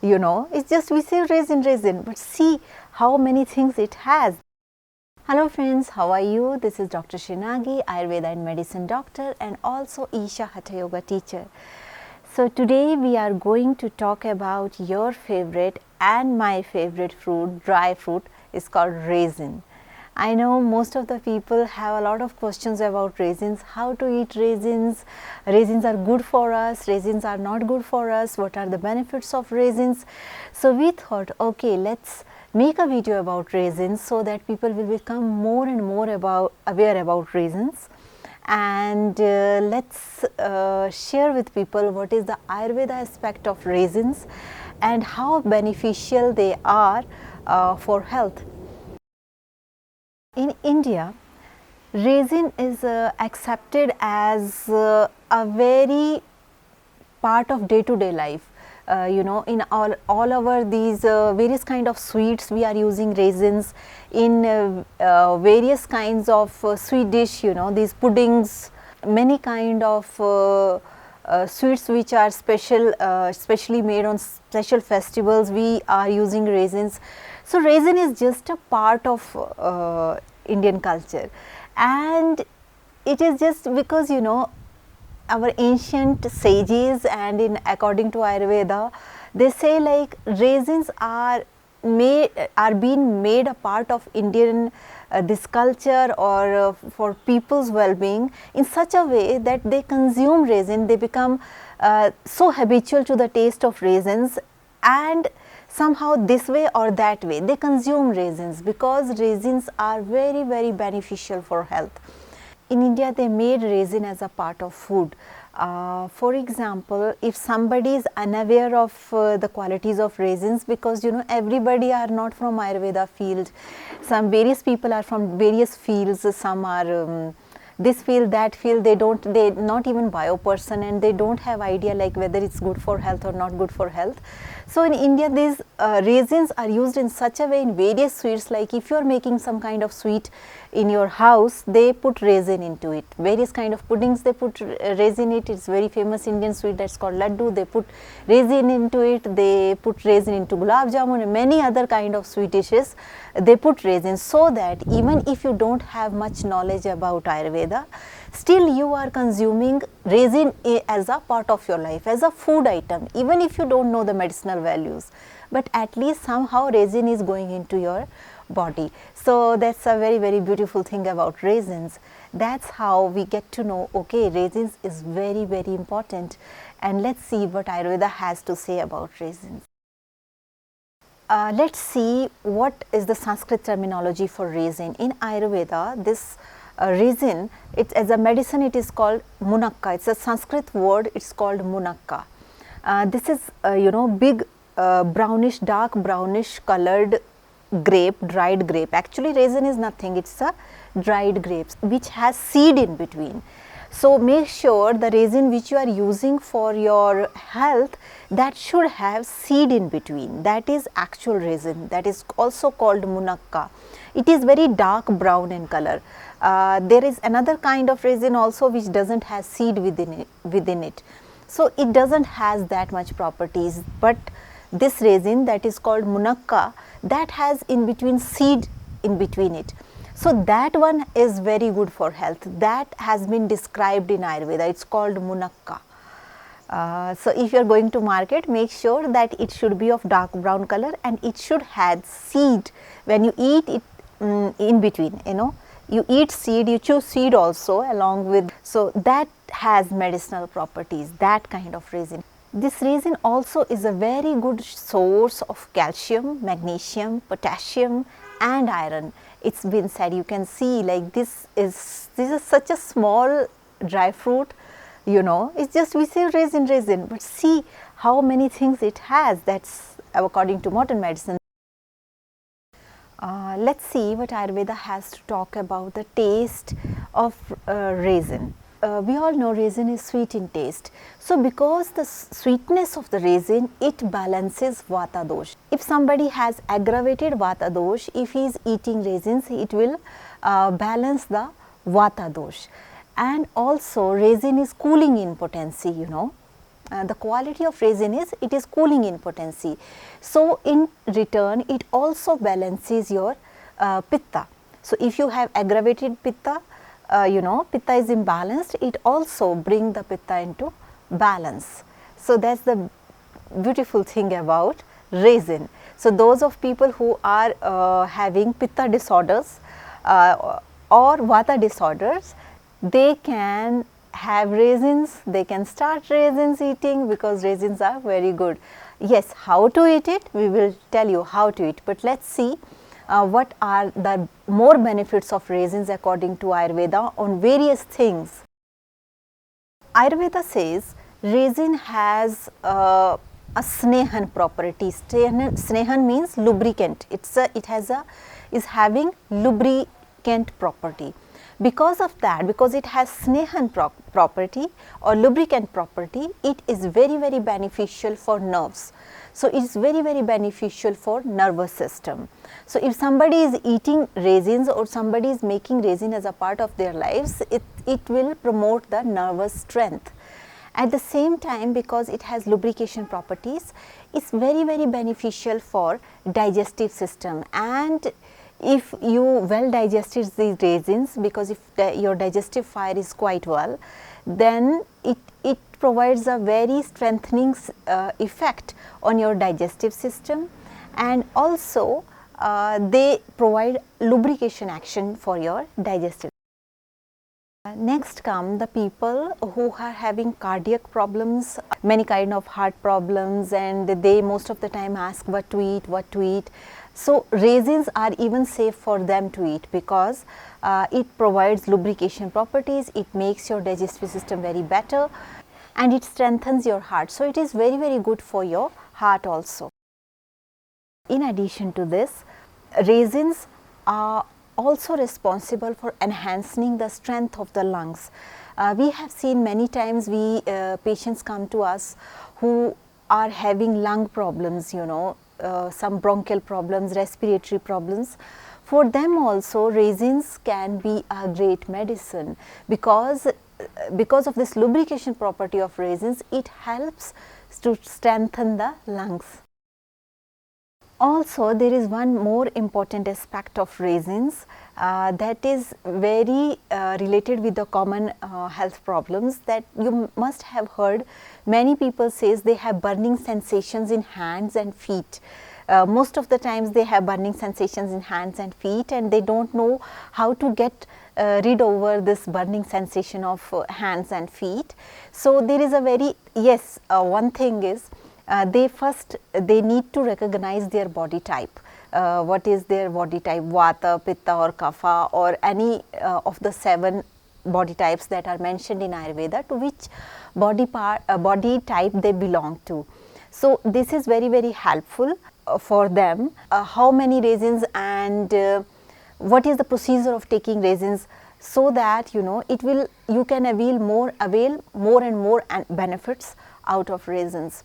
It's just we say raisin, but see how many things it has. Hello friends, how are you? This is Dr. Nagi, Ayurveda and Medicine Doctor and also Isha Hatha Yoga teacher. So today we are going to talk about your favorite and my favorite fruit, dry fruit, is called raisin. I know most of the people have a lot of questions about raisins, how to eat raisins, raisins are good for us, raisins are not good for us, what are the benefits of raisins. So we thought, okay, let's make a video about raisins so that people will become more and more aware about raisins, and let's share with people what is the Ayurveda aspect of raisins and how beneficial they are for health. In India, raisin is accepted as a very part of day-to-day life. In all our these various kind of sweets, we are using raisins in various kinds of sweet dish, these puddings, many kind of sweets which are special, specially made on special festivals, we are using raisins. So raisin is just a part of Indian culture, and it is just because our ancient sages and according to Ayurveda, they say like raisins are being made a part of Indian this culture or for people's well-being in such a way that they consume raisin, they become so habitual to the taste of raisins, and somehow this way or that way they consume raisins because raisins are very, very beneficial for health. In India, they made raisin as a part of food. For example, if somebody is unaware of the qualities of raisins, because everybody are not from Ayurveda field, some various people are from various fields, some are this field, that field, they not even bio person, and they don't have idea like whether it's good for health or not good for health. So in India, these raisins are used in such a way in various sweets, like if you are making some kind of sweet in your house, they put raisin into it. Various kind of puddings, they put raisin in it. It's very famous Indian sweet that's called laddu, they put raisin into it, they put raisin into gulab jamun and many other kind of sweet dishes, they put raisin, so that even if you don't have much knowledge about Ayurveda, still you are consuming raisin as a part of your life, as a food item, even if you don't know the medicinal values, but at least somehow raisin is going into your body. So that's a very, very beautiful thing about raisins. That's how we get to know, okay, raisins is very, very important, and let's see what Ayurveda has to say about raisins. Let's see what is the Sanskrit terminology for raisin. In Ayurveda, this raisin, as a medicine, it is called munakka. It's a Sanskrit word, it's called munakka. This is big brownish, dark brownish colored grape, dried grape. Actually raisin is nothing, it's a dried grapes which has seed in between. So make sure the raisin which you are using for your health, that should have seed in between. That is actual raisin, that is also called munakka. It is very dark brown in color. There is another kind of raisin also which doesn't have seed within it. So it doesn't has that much properties, but this raisin that is called munakka, that has in between seed in between it. So that one is very good for health. That has been described in Ayurveda. It's called munakka. So if you are going to market, make sure that it should be of dark brown color and it should have seed. When you eat it in between, you eat seed, you chew seed also along with. So that has medicinal properties, that kind of raisin. This raisin also is a very good source of calcium, magnesium, potassium and iron. It's been said, you can see like this is such a small dry fruit, it's just we say raisin, but see how many things it has, that's according to modern medicine. Let's see what Ayurveda has to talk about the taste of raisin. We all know raisin is sweet in taste. So because the sweetness of the raisin, it balances Vata dosh. If somebody has aggravated Vata dosh, if he is eating raisins, it will balance the Vata dosh. And also raisin is cooling in potency, the quality of raisin is it is cooling in potency. So in return it also balances your pitta. So if you have aggravated pitta, pitta is imbalanced, it also bring the pitta into balance. So that's the beautiful thing about raisin. So those of people who are having pitta disorders or vata disorders, they can have raisins, they can start raisins eating, because raisins are very good. Yes, how to eat it, we will tell you how to eat, but let's see what are the more benefits of raisins according to Ayurveda on various things. Ayurveda says raisin has a snehan property. Snehan means lubricant. Is having lubricant property. Because of that, because it has snehan property or lubricant property, it is very, very beneficial for nerves. So it is very, very beneficial for nervous system. So if somebody is eating raisins or somebody is making raisin as a part of their lives, it will promote the nervous strength. At the same time, because it has lubrication properties, it's very, very beneficial for digestive system. And if you well digested these raisins, because if your digestive fire is quite well, then it provides a very strengthening effect on your digestive system, and also they provide lubrication action for your digestive. Next come the people who are having cardiac problems, many kind of heart problems, and they most of the time ask what to eat. So raisins are even safe for them to eat, because it provides lubrication properties, it makes your digestive system very better, and it strengthens your heart. So it is very, very good for your heart also. In addition to this, raisins are also responsible for enhancing the strength of the lungs. We have seen many times patients come to us who are having lung problems, some bronchial problems, respiratory problems. For them also raisins can be a great medicine, because of this lubrication property of raisins, it helps to strengthen the lungs. Also, there is one more important aspect of raisins that is very related with the common health problems, that you must have heard. Many people says they have burning sensations in hands and feet. Most of the times they have burning sensations in hands and feet, and they don't know how to get rid over this burning sensation of hands and feet. So there is a one thing is, they need to recognize their body type. What is their body type, Vata, Pitta or Kapha, or any of the 7 body types that are mentioned in Ayurveda, to which body type they belong to. So this is very, very helpful for them. How many raisins and what is the procedure of taking raisins, so that you can avail more and more benefits out of raisins.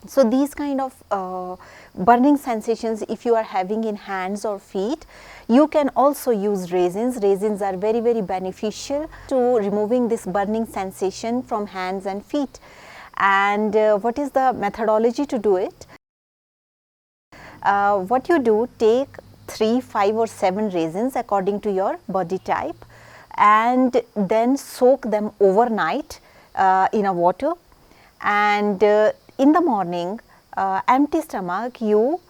So these kind of burning sensations, if you are having in hands or feet, you can also use raisins. Raisins are very, very beneficial to removing this burning sensation from hands and feet. And what is the methodology to do it? What you do, take 3, 5 or 7 raisins according to your body type, and then soak them overnight in a water, and in the morning, empty stomach, you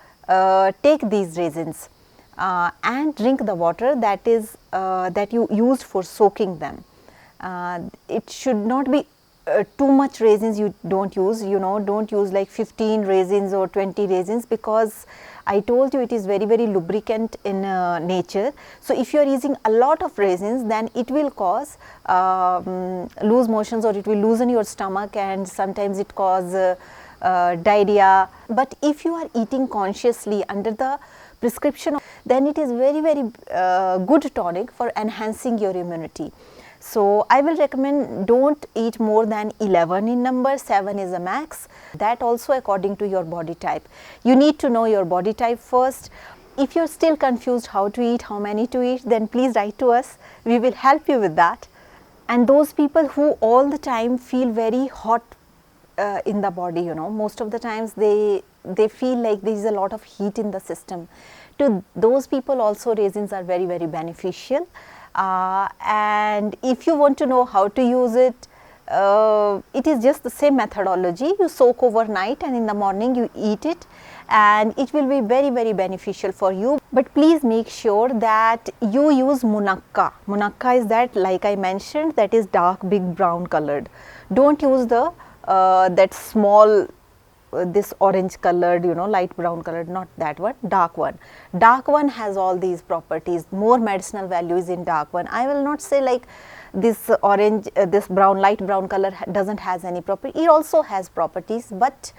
take these raisins and drink the water that you used for soaking them. It should not be too much raisins you don't use, don't use like 15 raisins or 20 raisins, because I told you it is very, very lubricant in nature. So if you are using a lot of raisins, then it will cause loose motions, or it will loosen your stomach, and sometimes it cause diarrhea. But if you are eating consciously under the prescription, then it is very, very good tonic for enhancing your immunity. So I will recommend, don't eat more than 11 in number, 7 is a max. That also according to your body type. You need to know your body type first. If you are still confused how to eat, how many to eat, then please write to us. We will help you with that. And those people who all the time feel very hot in the body, you know. Most of the times they feel like there is a lot of heat in the system. To those people also raisins are very, very beneficial. And if you want to know how to use it, it is just the same methodology. You soak overnight and in the morning you eat it, and it will be very, very beneficial for you. But please make sure that you use munakka. Munakka is that, like I mentioned, that is dark, big brown colored. Don't use the that small this orange colored, you know, light brown colored, not that one, dark one. Dark one has all these properties, more medicinal values in dark one. I will not say like this orange, this brown, light brown color doesn't has any property. It also has properties, but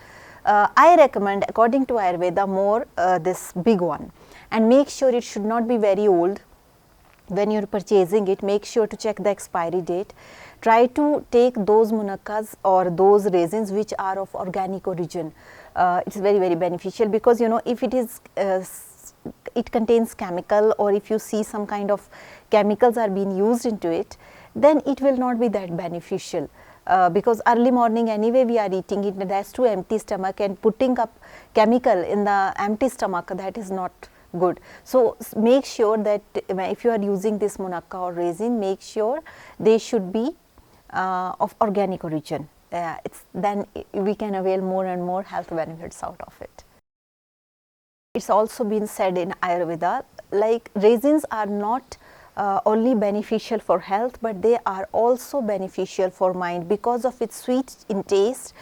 I recommend, according to Ayurveda, more this big one. And make sure it should not be very old. When you are purchasing it, make sure to check the expiry date. Try to take those munakkas or those raisins which are of organic origin. It's very, very beneficial, because, you know, if it is it contains chemical, or if you see some kind of chemicals are being used into it, then it will not be that beneficial. Because early morning anyway we are eating it, that's to empty stomach, and putting up chemical in the empty stomach, that is not good. So make sure that if you are using this munakka or raisin, make sure they should be of organic origin. Then we can avail more and more health benefits out of it. It's also been said in Ayurveda, like raisins are not only beneficial for health, but they are also beneficial for mind, because of its sweet in taste.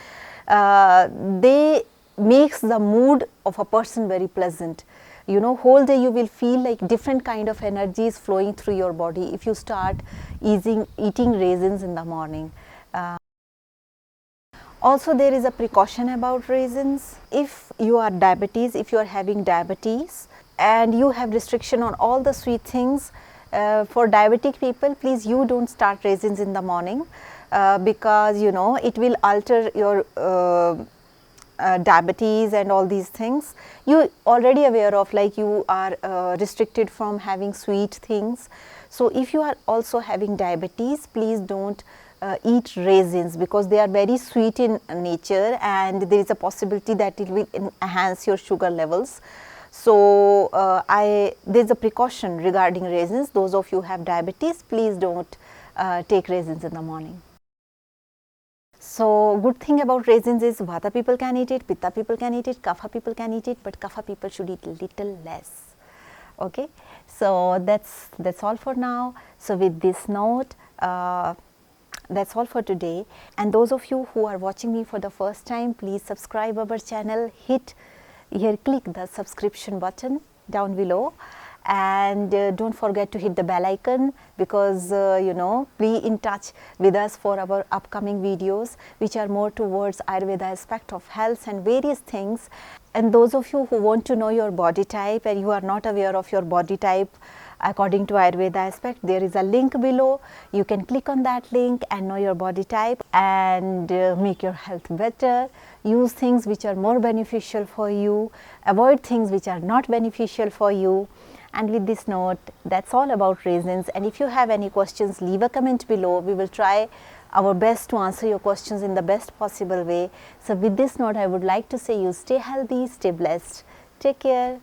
They makes the mood of a person very pleasant. You know, whole day you will feel like different kind of energies flowing through your body if you start eating raisins in the morning. Also, there is a precaution about raisins. If you are if you are having diabetes and you have restriction on all the sweet things, for diabetic people, please, you don't start raisins in the morning, because, you know, it will alter your diabetes and all these things. You already aware of, like, you are restricted from having sweet things. So if you are also having diabetes, please don't eat raisins, because they are very sweet in nature, and there is a possibility that it will enhance your sugar levels. So there is a precaution regarding raisins. Those of you who have diabetes, please don't take raisins in the morning. So good thing about raisins is Vata people can eat it, Pitta people can eat it, Kapha people can eat it, but Kapha people should eat little less. Okay, so that's all for now. So with this note, that's all for today. And those of you who are watching me for the first time, please subscribe our channel. Click the subscription button down below, and don't forget to hit the bell icon, because you know, be in touch with us for our upcoming videos, which are more towards Ayurveda aspect of health and various things. And those of you who want to know your body type and you are not aware of your body type according to Ayurveda aspect, there is a link below. You can click on that link and know your body type and make your health better. Use things which are more beneficial for you, avoid things which are not beneficial for you. And with this note, that's all about raisins. And if you have any questions, leave a comment below. We will try our best to answer your questions in the best possible way. So with this note, I would like to say you stay healthy, stay blessed. Take care.